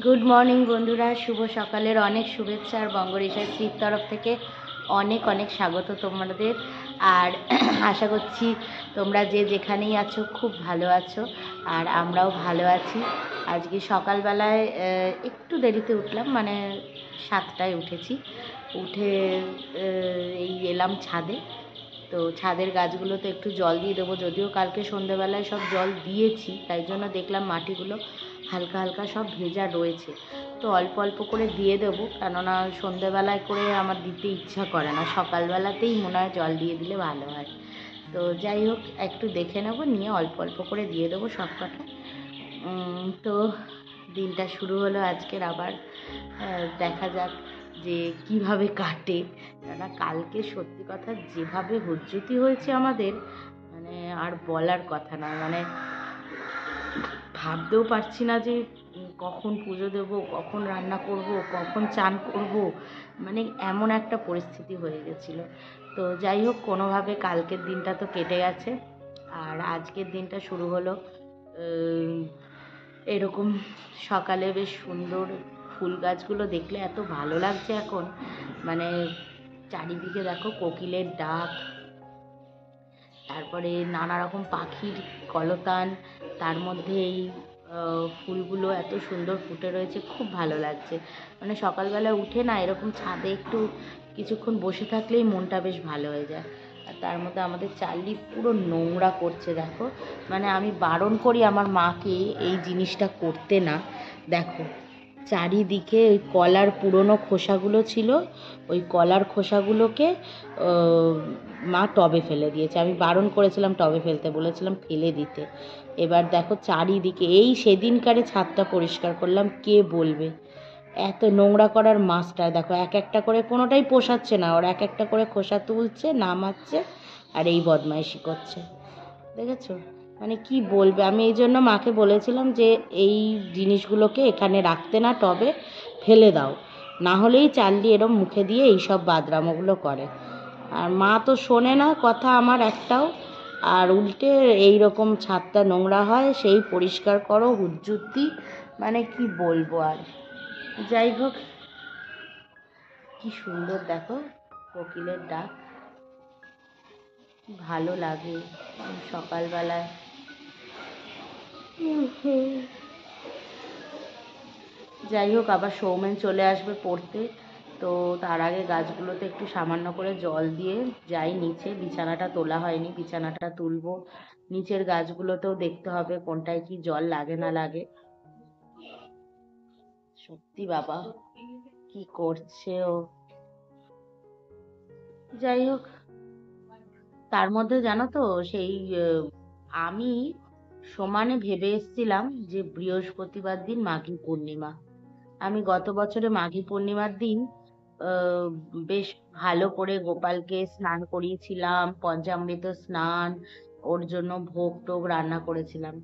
Good morning বন্ধুরা, শুভ সকালের অনেক শুভেচ্ছা আর বঙ্গরিসাশ্রীর তরফ থেকে অনেক অনেক স্বাগত তোমাদের। আর আশা করছি তোমরা যে যেখানেই আছো খুব ভালো আছো, আর আমরাও ভালো আছি। আজকে সকালবেলায় একটু দেরিতে উঠলাম, মানে 7টায় উঠেছি। উঠে এই এলাম ছাদে। তো ছাদের গাছগুলোতে একটু জল দিয়ে দেবো, যদিও কালকে সন্ধেবেলায় সব জল দিয়েছি, তাই জন্য দেখলাম মাটিগুলো হালকা হালকা সব ভেজা রয়েছে। তো অল্প অল্প করে দিয়ে দেবো, কেননা সন্ধেবেলায় করে আমার দিতে ইচ্ছা করে না, সকালবেলাতেই মনে হয় জল দিয়ে দিলে ভালো হয়। তো যাই হোক, একটু দেখে নেব, নিয়ে অল্প অল্প করে দিয়ে দেবো সব কটা। তো দিনটা শুরু হলো আজকের। আবার দেখা যাক যে কিভাবে কাটে, কেননা কালকে সত্যি কথা যেভাবে হুজ্জুতি হয়েছে আমাদের, মানে আর বলার কথা না। মানে ভাবতেও পারছি না যে কখন পুজো দেবো, কখন রান্না করব, কখন চান করব, মানে এমন একটা পরিস্থিতি হয়ে গেছিলো। তো যাই হোক, কোনোভাবে কালকের দিনটা তো কেটে গেছে, আর আজকের দিনটা শুরু হলো এরকম সকালে। বেশ সুন্দর ফুল গাছগুলো দেখলে এত ভালো লাগছে এখন, মানে চারিদিকে দেখো কোকিলের ডাক, তারপরে নানা রকম পাখির কলতান, তার মধ্যে এই ফুলগুলো এত সুন্দর ফুটে রয়েছে, খুব ভালো লাগছে। মানে সকালবেলা উঠে না এরকম ছাদে একটু কিছুক্ষণ বসে থাকলেই মনটা বেশ ভালো হয়ে যায়। আর তার মধ্যে আমাদের চার্লি পুরো নোংরা করছে দেখো। মানে আমি বারণ করি আমার মাকে এই জিনিসটা করতে না। দেখো চারিদিকে ওই কলার পুরনো খোসাগুলো ছিল, ওই কলার খোসাগুলোকে মা টবে ফেলে দিয়েছে। আমি বারণ করেছিলাম টবে ফেলতে, বলেছিলাম ফেলে দিতে। এবার দেখো চারিদিকে, এই সেদিনকারে ছাদটা পরিষ্কার করলাম, কে বলবে এত নোংরা করার মাস্টার। দেখো এক একটা করে, কোনোটাই পোষাচ্ছে না, ওর এক একটা করে খোসা তুলছে, নামাচ্ছে, আর এই বদমাইশি করছে, দেখেছো? মানে কি বলবে। আমি এই জন্য মাকে বলেছিলাম যে এই জিনিসগুলোকে এখানে রাখতে না, টবে ফেলে দাও, না হলেই চার্লি এরম মুখে দিয়ে এইসব বাদরামোগুলো করে। আর মা তো শোনে না কথা আমার একটাও, আর উল্টে এই রকম ছাদটা নোংরা হয়, সেই পরিষ্কার করো হুজ্জুতি, মানে কি বলবো আর। যাই হোক, কি সুন্দর দেখো কোকিলের ডাক, ভালো লাগে সকালবেলায়। যাই হোক, আবার সৌমেন চলে আসবে পড়তে, তো তার আগে গাছগুলোতে একটু সামান্য করে জল দিয়ে যাই নিচে। বিছানাটা তোলা হয়নি, বিছানাটা তুলবো। নিচের গাছগুলোতেও দেখতে হবে কোনটায় কি জল লাগে না লাগে। সত্যি বাবা কি করছে ও। যাই হোক, তার মধ্যে জানো তো সেই আমি সমানে ভেবে এসছিলাম যে বৃহস্পতিবার দিন মাঘী পূর্ণিমা। আমি গত বছরে মাঘী পূর্ণিমার দিন আহ, বেশ ভালো করে গোপালকে স্নান করিয়েছিলাম, পঞ্চামৃত স্নান, ওর জন্য ভোগ টোগ রান্না করেছিলাম।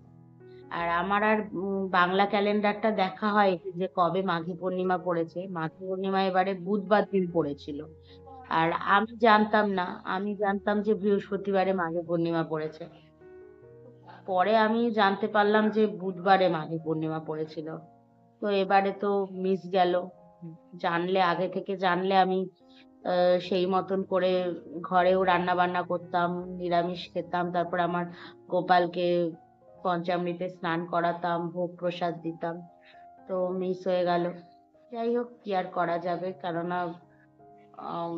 আর আমার আর বাংলা ক্যালেন্ডারটা দেখা হয় যে কবে মাঘী পূর্ণিমা পড়েছে। মাঘী পূর্ণিমা এবারে বুধবার দিন পড়েছিল, আর আমি জানতাম না, আমি জানতাম যে বৃহস্পতিবারে মাঘী পূর্ণিমা পড়েছে। পরে আমি জানতে পারলাম যে বুধবারে মাঘী পূর্ণিমা পড়েছিল। তো এবারে তো মিস গেল। জানলে, আগে থেকে জানলে আমি সেই মতন করে ঘরেও রান্না বান্না করতাম, নিরামিষ খেতাম, তারপর আমার গোপালকে পঞ্চামৃতে স্নান করাতাম, ভোগ প্রসাদ দিতাম। তো মিস হয়ে গেল। যাই হোক, কি আর করা যাবে, কেননা আম,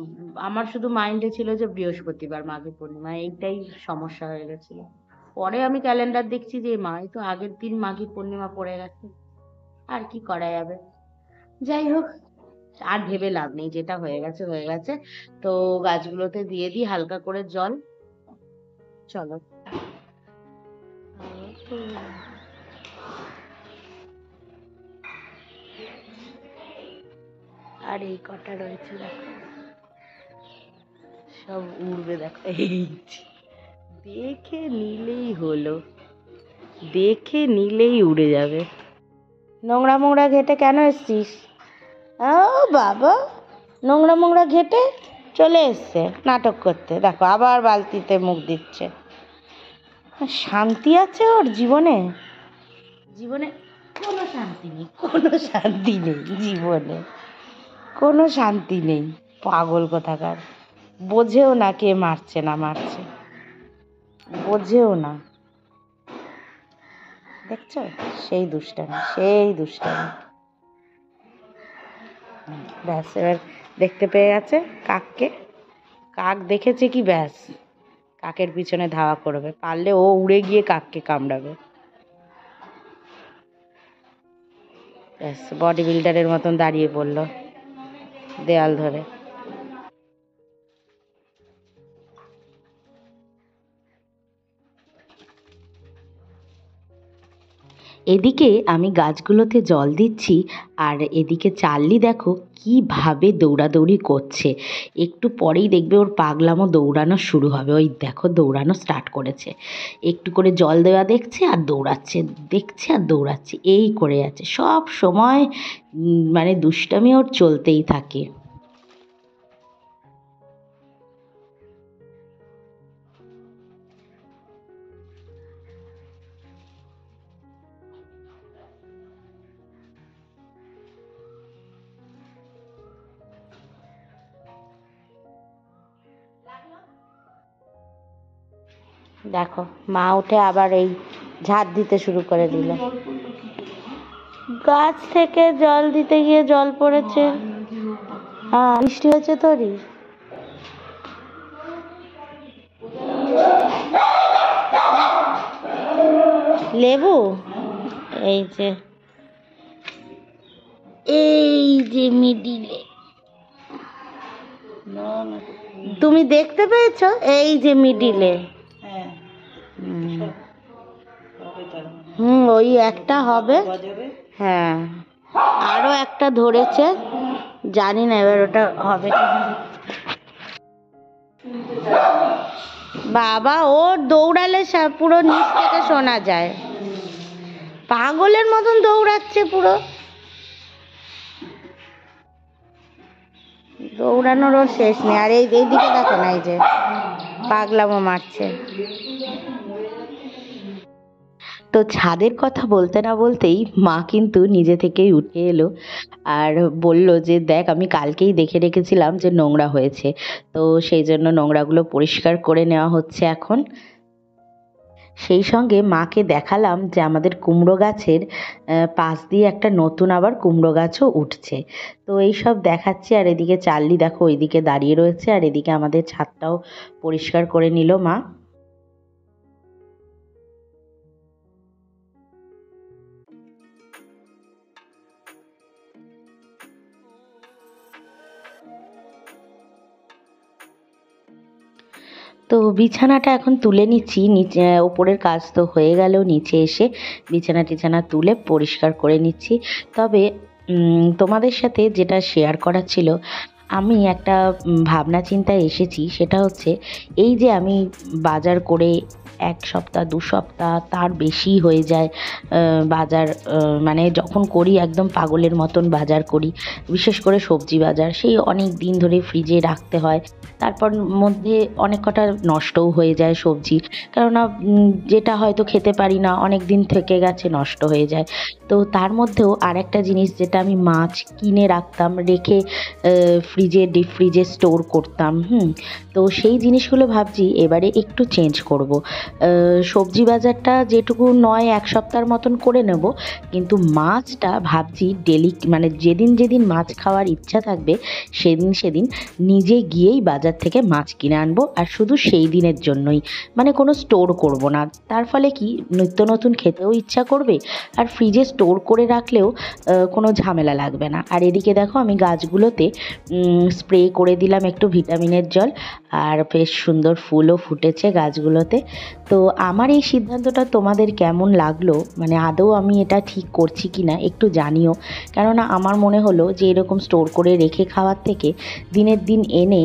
আমার শুধু মাইন্ডে ছিল যে বৃহস্পতিবার মাঘী পূর্ণিমা, এইটাই সমস্যা হয়ে গেছিল। পরে আমি ক্যালেন্ডার দেখছি যে মা, এই তো আগের দিন মাঘী পূর্ণিমা পড়ে গেছে, আর কি করা যাবে। যাই হোক, আর ভেবে লাভ নেই, যেটা হয়ে গেছে হয়ে গেছে। তো গাছগুলোতে দিয়ে দিই হালকা করে জল। চলো। আর এই কটা রয়েছে দেখো, সব উড়বে দেখো। এই দেখে নিলেই হলো, দেখে নিলেই উড়ে যাবে। নোংরা মোংরা ঘেটে কেন এসছিস? ও বাবা, নোংরা মোংরা ঘেটে চলে এসছে নাটক করতে। দেখো আবার বালতিতে মুখ দিচ্ছে। শান্তি আছে ওর জীবনে? জীবনে কোনো শান্তি নেই, কোনো শান্তি নেই জীবনে, কোনো শান্তি নেই। পাগল কোথাকার, বোঝেও না কে মারছে না মারছে, বোঝেও না। দেখছো সেই দুষ্টামি, সেই দুষ্টামি। ব্যাস এবার দেখতে পেয়ে গেছে কাককে, কাক দেখেছে কি ব্যাস কাকের পিছনে ধাওয়া করবে, পারলে ও উড়ে গিয়ে কাককে কামড়াবে। ব্যাস বডি বিল্ডারের মতন দাঁড়িয়ে পড়লো দেয়াল ধরে। এদিকে আমি গাছগুলোতে জল দিচ্ছি, আর এদিকে চার্লি দেখো কীভাবে দৌড়াদৌড়ি করছে। একটু পরেই দেখবে ওর পাগলামো দৌড়ানো শুরু হবে। ওই দেখো দৌড়ানো স্টার্ট করেছে, একটু করে জল দেওয়া দেখছে আর দৌড়াচ্ছে, দেখছে আর দৌড়াচ্ছে, এই করে যাচ্ছে সব সময়। মানে দুষ্টামি ওর চলতেই থাকে। দেখো মা উঠে আবার এই ঝাড় দিতে শুরু করে দিল। গাছ থেকে জল দিতে গিয়ে জল পড়েছে। হ্যাঁ বৃষ্টি হয়েছে তোরই। লেবু এই যে, এই যে মিডিলে, তুমি দেখতে পেয়েছো? এই যে মিডিলে। ওই একটা হবে। হ্যাঁ আরো একটা ধরেছে, জানি না এবার ওটা হবে। বাবা ও দৌড়ালে পুরো নিচ থেকে শোনা যায়, পাগলের মতন দৌড়াচ্ছে পুরো। দৌড়ানোর ওর শেষ নেই। আর এইদিকে দেখো না, এই যে পাগলামো মারছে। তো ছাদের কথা বলতে না বলতেই মা কিন্তু নিজে থেকেই উঠে এলো আর বলল যে দেখ আমি কালকেই দেখে রেখেছিলাম যে নোংরা হয়েছে, তো সেই জন্য নোংরাগুলো পরিষ্কার করে নেওয়া হচ্ছে এখন। সেই সঙ্গে মাকে দেখালাম যে আমাদের কুমড়ো গাছের পাশ দিয়ে একটা নতুন আবার কুমড়ো গাছও উঠছে। তো এই সব দেখাচ্ছি, আর এদিকে চার্লি দেখো ওইদিকে দাঁড়িয়ে রয়েছে, আর এদিকে আমাদের ছাদটাও পরিষ্কার করে নিল মা। তো বিছানাটা এখন তুলে নিচ্ছি, নিচে ওপরের কাজ তো হয়ে গেল, নিচে এসে বিছানা টিছানা তুলে পরিষ্কার করে নিচ্ছি। তবে তোমাদের সাথে যেটা শেয়ার করার ছিল, আমি একটা ভাবনা চিন্তায় এসেছি, সেটা হচ্ছে এই যে আমি বাজার করে 1 সপ্তাহ 2 সপ্তাহ তার বেশি হয়ে যায় বাজার, মানে যখন করি একদম পাগলের মতন বাজার করি, বিশেষ করে সবজি বাজার, সেই অনেক দিন ধরে ফ্রিজে রাখতে হয়। তারপর মধ্যে অনেক কটা নষ্টও হয়ে যায় সবজি, কেননা যেটা হয়তো খেতে পারি না অনেক দিন থেকে গেছে নষ্ট হয়ে যায়। তো তার মধ্যেও আরেকটা জিনিস, যেটা আমি মাছ কিনে রাখতাম, রেখে ফ্রিজে ডিপ ফ্রিজে স্টোর করতাম, তো সেই জিনিসগুলো ভাবছি এবারে একটু চেঞ্জ করব। সবজি বাজারটা যেটুকু নয় 1 সপ্তাহের মতন করে নেব, কিন্তু মাছটা ভাবছি ডেলি, মানে যেদিন যেদিন মাছ খাওয়ার ইচ্ছা থাকবে সেদিন সেদিন নিজে গিয়েই বাজার থেকে মাছ কিনে আনবো, আর শুধু সেই দিনের জন্যই, মানে কোনো স্টোর করব না। তার ফলে কি নিত্য নতুন খেতেও ইচ্ছা করবে, আর ফ্রিজে স্টোর করে রাখলেও কোনো ঝামেলা লাগবে না। আর এদিকে দেখো আমি গাছগুলোতে স্প্রে করে দিলাম একটু ভিটামিনের জল, আর বেশ সুন্দর ফুলও ফুটেছে গাছগুলোতে। তো আমার এই সিদ্ধান্তটা তোমাদের কেমন লাগলো, মানে আদৌ আমি এটা ঠিক করছি কি না একটু জানিও। কেননা আমার মনে হলো যে এরকম স্টোর করে রেখে খাওয়ার থেকে দিনের দিন এনে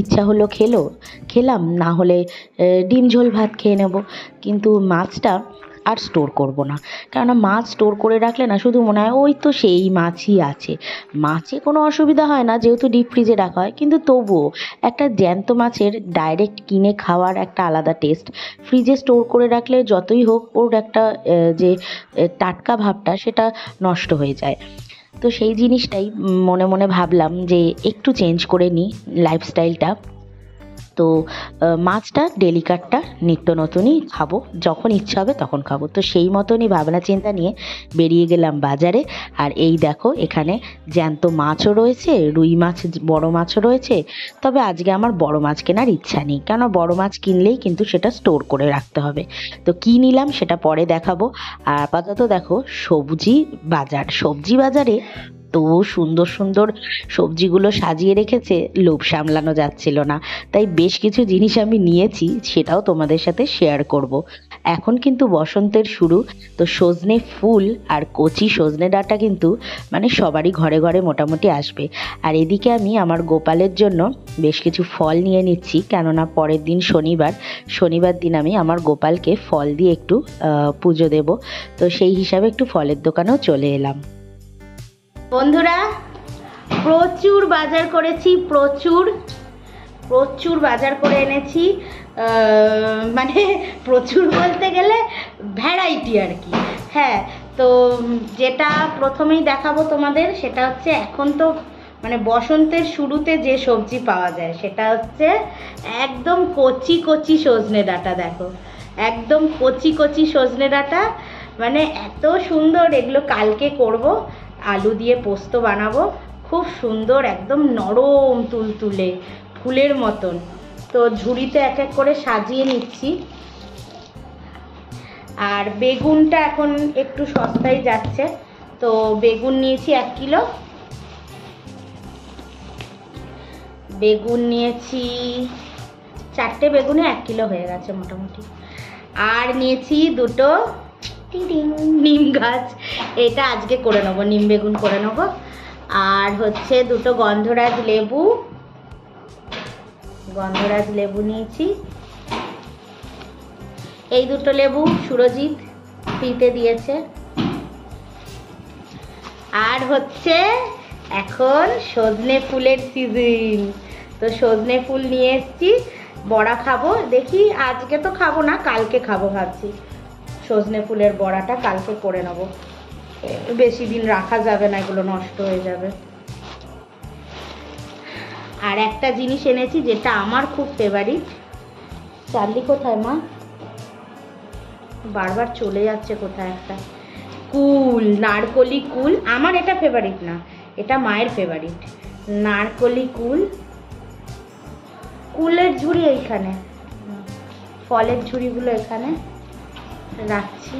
ইচ্ছা হলো খেলাম, না হলে ডিম ঝোল ভাত খেয়ে নেব। কিন্তু মাছটা আর স্টোর করব না, কেননা মাছ স্টোর করে রাখলে না শুধু মনে হয় ওই তো সেই মাছই আছে। মাছে কোনো অসুবিধা হয় না যেহেতু ডিপ ফ্রিজে রাখা হয়, কিন্তু তবুও একটা জ্যান্ত মাছের ডাইরেক্ট কিনে খাওয়ার একটা আলাদা টেস্ট। ফ্রিজে স্টোর করে রাখলে যতই হোক ওর একটা যে টাটকা ভাবটা সেটা নষ্ট হয়ে যায়। তো সেই জিনিসটাই মনে মনে ভাবলাম যে একটু চেঞ্জ করে নিই লাইফস্টাইলটা। তো মাছটা ডেলিকাটটা নিত্য নতুনই খাবো, যখন ইচ্ছা হবে তখন খাবো। তো সেই মতনই ভাবনা চিন্তা নিয়ে বেরিয়ে গেলাম বাজারে। আর এই দেখো এখানে জ্যান্ত মাছও রয়েছে, রুই মাছ, বড় মাছও রয়েছে। তবে আজকে আমার বড় মাছ কেনার ইচ্ছা নেই, কেন বড় মাছ কিনলেই কিন্তু সেটা স্টোর করে রাখতে হবে। তো কী নিলাম সেটা পরে দেখাবো। আর আপাতত দেখো সবজি বাজারে তো সুন্দর সুন্দর সবজিগুলো সাজিয়ে রেখেছে, লোভ সামলানো যাচ্ছিল না। তাই বেশ কিছু জিনিস আমি নিয়েছি, সেটাও তোমাদের সাথে শেয়ার করব। এখন কিন্তু বসন্তের শুরু, তো সজনে ফুল আর কচি সজনে ডাঁটা কিন্তু মানে সবারই ঘরে ঘরে মোটামুটি আসবে। আর এদিকে আমি আমার গোপালের জন্য বেশ কিছু ফল নিয়ে নিচ্ছি, কেননা পরের দিন শনিবার দিন আমি আমার গোপালকে ফল দিয়ে একটু পুজো দেব। তো সেই হিসাবে একটু ফলের দোকানেও চলে এলাম। বন্ধুরা, প্রচুর বাজার করেছি, প্রচুর বাজার করে এনেছি। মানে প্রচুর বলতে গেলে ভ্যারাইটি আর কি। হ্যাঁ, তো যেটা প্রথমেই দেখাবো তোমাদের সেটা হচ্ছে এখন তো মানে বসন্তের শুরুতে যে সবজি পাওয়া যায় সেটা হচ্ছে একদম কচি কচি সজনে ডাঁটা। দেখো একদম কচি কচি সজনে ডাঁটা, মানে এত সুন্দর। এগুলো কালকে করব, আলু দিয়ে পোস্ত বানাবো, খুব সুন্দর একদম নরম তুলতুলে ফুলের মতন। তো ঝুড়িতে এক এক করে সাজিয়ে নিচ্ছি। আর বেগুনটা এখন একটু সস্তায় যাচ্ছে, তো বেগুন নিয়েছি 1 কিলো। বেগুন নিয়েছি 4টে বেগুনে 1 কিলো হয়ে গেছে মোটামুটি। আর নিয়েছি 2টো নিম গাছ, এটা আজকে করে নেবো, নিম বেগুন করে নেবো। আর হচ্ছে 2টো গন্ধরাজ লেবু নিয়েছি। এই 2টো লেবু সুরজিৎ ফ্রিতে দিয়েছে। আর হচ্ছে এখন সজনে ফুলের সিজন, তো সজনে ফুল নিয়ে এসেছি, বড়া খাবো। দেখি আজকে তো খাবো না, কালকে খাবো ভাবছি। সজনে ফুলের বড়াটা কালকে করে নেব, বেশি দিন রাখা যাবে না, এগুলো নষ্ট হয়ে যাবে। আর একটা জিনিস এনেছি যেটা আমার খুব ফেভারিট। চার্লি কোথায় মা? বারবার চলে যাচ্ছে কোথায় একটা। কুল, নারকলি কুল। আমার এটা ফেভারিট না, এটা মায়ের ফেভারিট। নারকলি কুলের ঝুড়ি এইখানে, ফলের ঝুড়িগুলো এখানে রাখছি।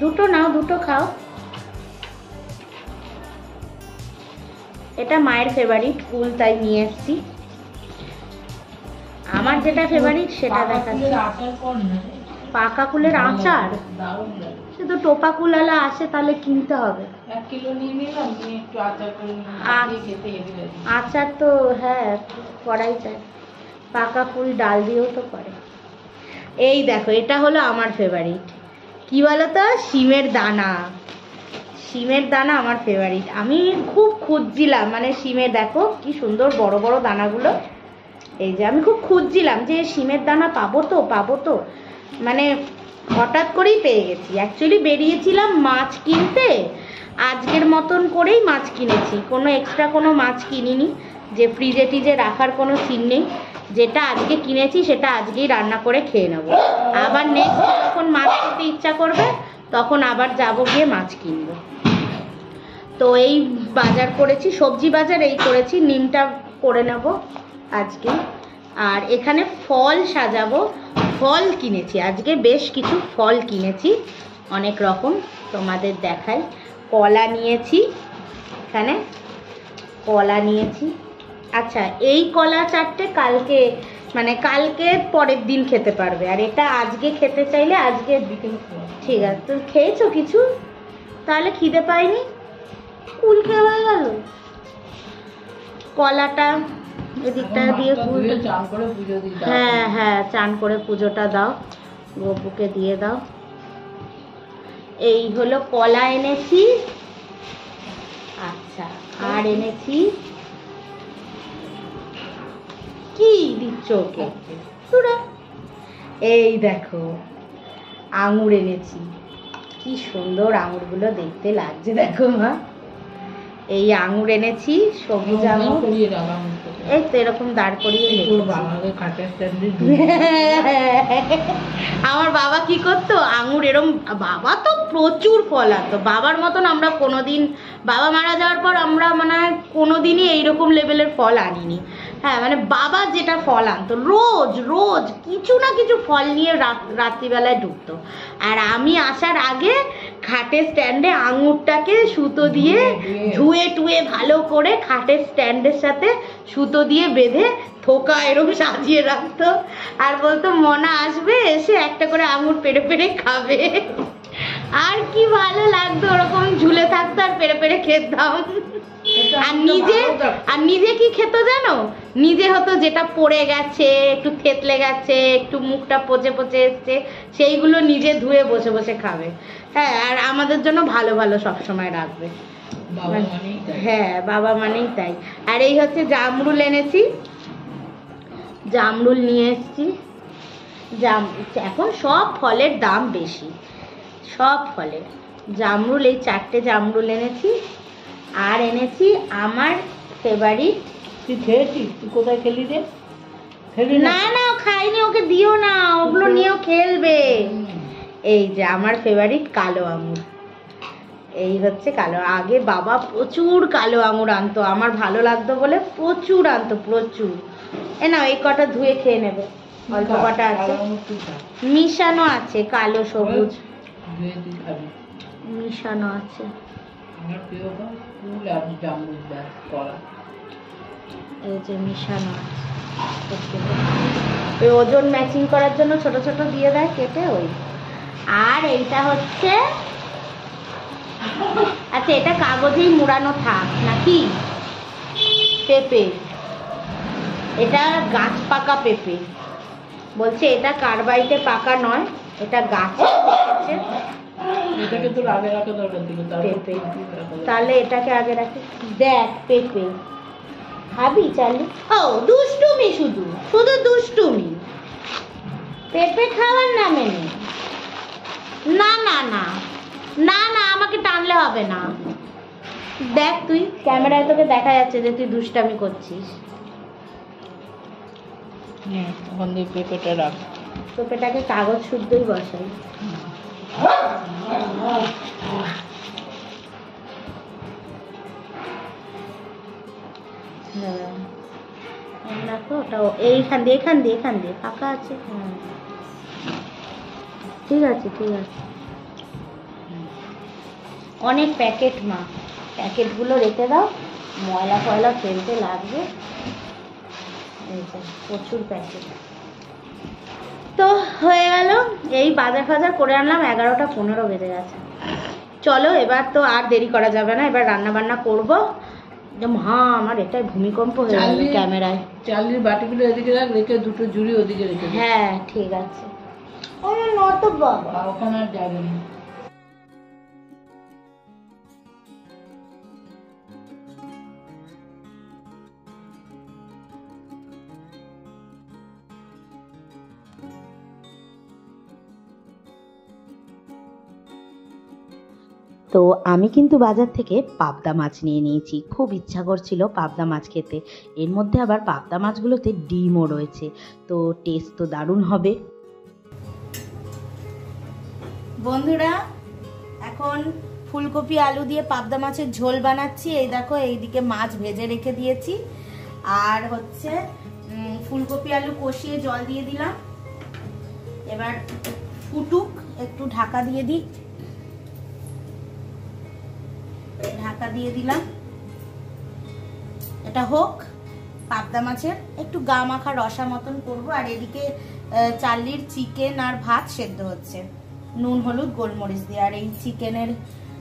2টো নাও, 2টো খাও। এটা মায়ের ফেভারিট কুল, তাই নিয়ে এসছি। আমার যেটা ফেভারিট সেটা দেখাচ্ছি। পাকা কুলের আচার, সে তো টোপা কুলালা আসে, তাহলে কিনতে হবে। 1 কিলো নিয়ে নিলাম, নিয়ে একটু আচার করে খেতে হেভি লাগে। আচার তো হ্যাঁ করাই যায়, পাকা কুল ডাল দিয়েও তো করে। এই দেখো এটা হলো আমার ফেভারিট, কি বলতো, শিমের দানা আমার ফেভারিট। আমি খুব খুঁজছিলাম, মানে শিমের, দেখো কি সুন্দর বড় বড় দানাগুলো। এই যে আমি খুব খুঁজছিলাম যে শিমের দানা পাবো তো, মানে হঠাৎ করেই পেয়ে গেছি। অ্যাকচুয়ালি বেরিয়েছিলাম মাছ কিনতে, আজকের মতন করেই মাছ কিনেছি, কোনো এক্সট্রা কোনো মাছ কিনিনি, যে ফ্রিজে টিজে রাখার কোনো সিন নেই। যেটা আজকে কিনেছি সেটা আজকেই রান্না করে খেয়ে নেবো। আবার নেক্সট যখন মাছ খেতে ইচ্ছা করবে তখন আবার যাবো গিয়ে মাছ কিনবো। তো এই বাজার করেছি, সবজি বাজার এই করেছি, নিমটা করে নেব আজকে। আর এখানে ফল সাজাবো, ফল কিনেছি আজকে, বেশ কিছু ফল কিনেছি অনেক রকম, তোমাদের দেখাই। কলা নিয়েছি, এখানে কলা নিয়েছি। আচ্ছা, এই কলা 4টে কালকে, মানে কালকে পরের দিন খেতে পারবে, আর এটা আজকে খেতে চাইলে আজকে বিকেলে। ঠিক আছে, তুমি খেয়েছো কিছু? তাহলে খিদে পাইনি, কুল খেয়ে হয়ে গেল। কলাটা এদিকটা দিয়ে হ্যাঁ হ্যাঁ, চান করে পুজোটা দাও, গপুকে দিয়ে দাও। এই হলো কলা এনেছি। আচ্ছা, আর এনেছি কি দিচ্ছ ওকে? এই দেখো আঙুর এনেছি, কি সুন্দর আঙুরগুলো দেখতে লাগছে, দেখো মা। এই আঙুর এনেছি, সবুজ আঙুর। এই তো এরকম দাঁড় করিয়ে আমার বাবা কি করতো, আঙুর এরম, বাবা তো প্রচুর ফল আনতো। বাবার মতন আমরা কোনোদিন, বাবা মারা যাওয়ার পর আমরা মানে কোনোদিনই এইরকম লেভেলের ফল আনিনি। হ্যাঁ, মানে বাবা যেটা ফল আনতো, রোজ রোজ কিছু না কিছু ফল নিয়ে রাত্রিবেলায় ঢুকতো। আর আমি আসার আগে খাটের স্ট্যান্ডে আঙুরটাকে সুতো দিয়ে ধুয়ে টুয়ে ভালো করে খাটের স্ট্যান্ডের সাথে সুতো দিয়ে বেঁধে থোকা এরকম সাজিয়ে রাখতো, আর বলতো মনা আসবে, এসে একটা করে আঙুর পেড়ে পেড়ে খাবে। আর কি ভালো লাগতো, ওরকম ঝুলে থাকতো আর পেড়ে পেড়ে খেতাম। আর নিজে কি খেত জানো, নিজে হতো যেটা পড়ে গেছে, একটু থেতলে গেছে, একটু মুখটা পচে পচে এসছে, সেইগুলো নিজে ধুয়ে বসে বসে খাবে। হ্যাঁ, আর আমাদের জন্য ভালো ভালো সবসময় রাখবে। হ্যাঁ, বাবা মানেই তাই। আর এই হচ্ছে জামরুল এনেছি, জামরুল নিয়ে এসছি। এখন সব ফলের দাম বেশি, সব ফলের। জামরুল, এই 4টে জামরুল এনেছি। আর এনেছি আমার ফেভারিট। তুই খেয়েছিস? তুই কোথায় খেলি রে? না না, খাইনি, ওকে দিও না, ওগুলো নিয়েও খেলবে। এই যে আমার ফেভারিট কালো আঙুর। এই হচ্ছে কালো। আগে বাবা প্রচুর কালো আঙুর আনতো, আমার ভালো লাগতো বলে প্রচুর আনতো, প্রচুর। এ না, এই কটা ধুয়ে খেয়ে নেবে, অল্প কটা আছে, মিশানো আছে, কালো সবুজ মিশানো আছে। এই যে মিশানো আছে, ওই ওজন ম্যাচিং করার জন্য ছোট ছোট দিয়ে দেয় কেটে ওই। আর এইটা হচ্ছে, আচ্ছা এটা কাগজেই মুড়ানো থাক নাকি, পেঁপে। এটা গাছ পাকা পেঁপে, বলছে এটা কার্বাইটে পাকা নয়, এটা গাছে পেকেছে। এটাকে তো আগে রাখা দরকার ছিল, পেঁপে, তাহলে এটাকে আগে রাখি। দেখ পেঁপে খাবি চাইলে। ও দুষ্টুমি, শুধু শুধু দুষ্টুমি, পেঁপে খাওয়ার নামে নেই। না না না না না, আমাকে টানলে হবে না। দেখ তুই ক্যামেরায়, তোকে দেখা যাচ্ছে যে তুই দুষ্টামি করছিস। ওখান দিয়ে পেঁপেটা রাখ। পেঁপেটাকে কাগজ শুদ্ধই বসাই। হ্যাঁ দেখো, ওটা এইখান দিয়ে, এখান দিয়ে, এখান দিয়ে ফাঁকা আছে। হ্যাঁ ঠিক আছে, ঠিক আছে। অনেক প্যাকেট মা, প্যাকেটগুলো রেখে দাও, ময়লা ফয়লা ফেলতে লাগবে। এই যে প্রচুর প্যাকেট। তো হয়ে গেল, এই বাজার ফাজার করে আনলাম, 11টা 15 বেজে গেছে। চলো এবার তো আর দেরি করা যাবে না, এবার রান্না বান্না করবো। মা আমার এটাই ভূমিকম্প হয়ে যাবে ক্যামেরায়। চালের বাটিগুলো এদিকে রাখ, রেখে দুটো ঝুড়ি ওদিকে রেখে। হ্যাঁ ঠিক আছে। নতো বাবা, ওখানে আর যাবে না। তো আমি কিন্তু বাজার থেকে পাবদা মাছ নিয়ে নিয়েছি, খুব ইচ্ছা করছিল পাবদা মাছ খেতে। এর মধ্যে আবার পাবদা মাছগুলোতে ডিমও রয়েছে, তো টেস্ট তো দারুণ হবে। বন্ধুরা এখন ফুলকপি আলু দিয়ে পাবদা মাছের ঝোল বানাচ্ছি। এই দেখো, এইদিকে মাছ ভেজে রেখে দিয়েছি, আর হচ্ছে ফুলকপি আলু কষিয়ে জল দিয়ে দিলাম। এবার ফুটুক, একটু ঢাকা দিয়ে দিই, ঢাকা দিয়ে দিলাম। এটা হোক পাবদা মাছের একটু গা মাখা রসা মতন করবো। আর এদিকে চার্লির চিকেন আর ভাত সেদ্ধ হচ্ছে নুন হলুদ গোলমরিচ দিয়ে। আর এই চিকেনের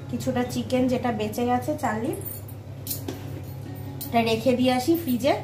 কিছুটা চিকেন যেটা বেঁচে গেছে চার্লির, এটা রেখে দিয়ে আসি ফ্রিজে।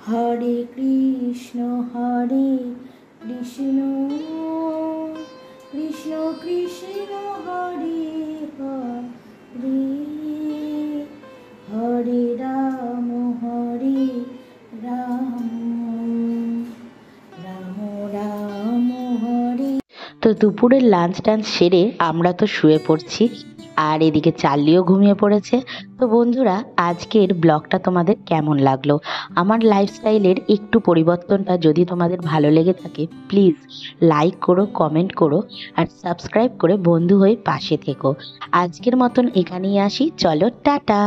হরে কৃষ্ণ কৃষ্ণ কৃষ্ণ হরে হরে, হরে রাম রাম রাম হরে। তো দুপুরের লাঞ্চ টাঞ্চ সেরে আমরা তো শুয়ে পড়ছি, আর এদিকে চার্লিও ঘুমিয়ে পড়েছে। তো বন্ধুরা, আজকের ব্লগটা তোমাদের কেমন লাগলো? আমার লাইফস্টাইলের একটু পরিবর্তনটা যদি তোমাদের ভালো লেগে থাকে, প্লিজ লাইক করো, কমেন্ট করো, আর সাবস্ক্রাইব করে বন্ধু হয়ে পাশে থেকো। আজকের মতন এখানেই আসি, চলো টাটা।